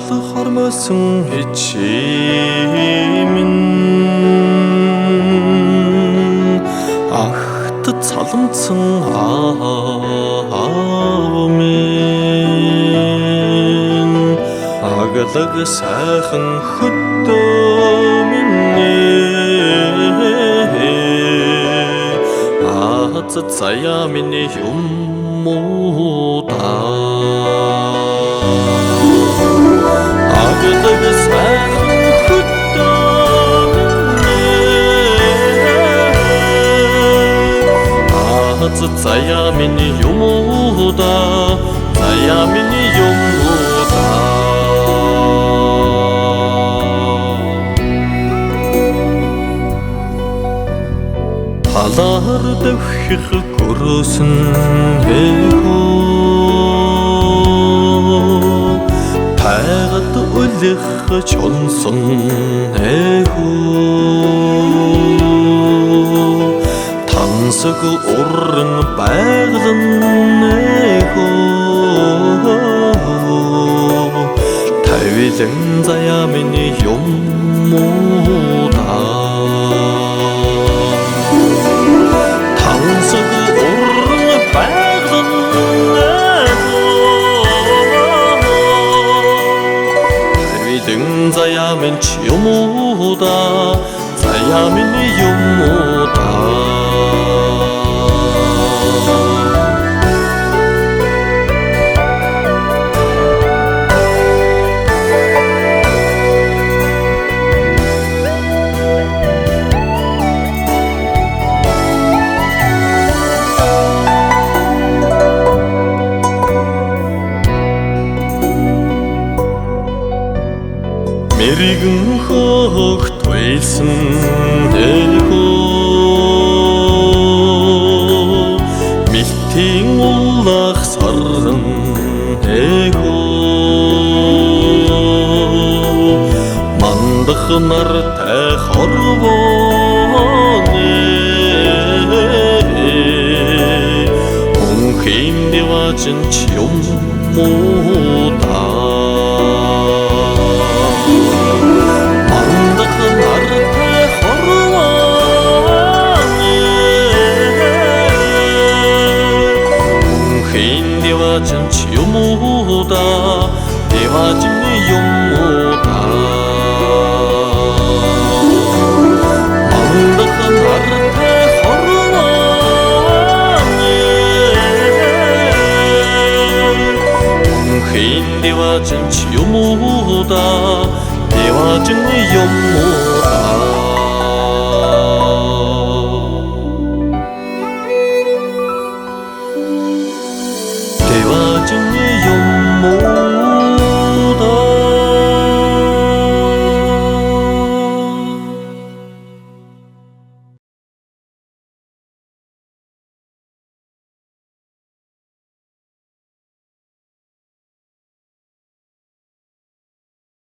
хормосон хичээмен ахт цаламцсан аавмен аглаг сайхан хөдөө минь аз заяа миний юмуда аглаг сайхан заяа миний юмуда заяа миний юмуда талаар дэвхих көрөөсөн эхөө тайгад үлэх чонсон эхөө тансаг уран байгалан эхөө тавилан заяа миний юмуда тансаг уран байгалан эхөө тавилан заяа миний юмуда заяа миний юмуда мэрэгэн хөхт байсан эхөө мэлтийн уллах саран эхөө мандах нартай хорвооны мөнхийн диважин ч юмуда юмуда деважны юмуда мандах нартай хорвооны мөнхийн деважны юмуда деважны юмуда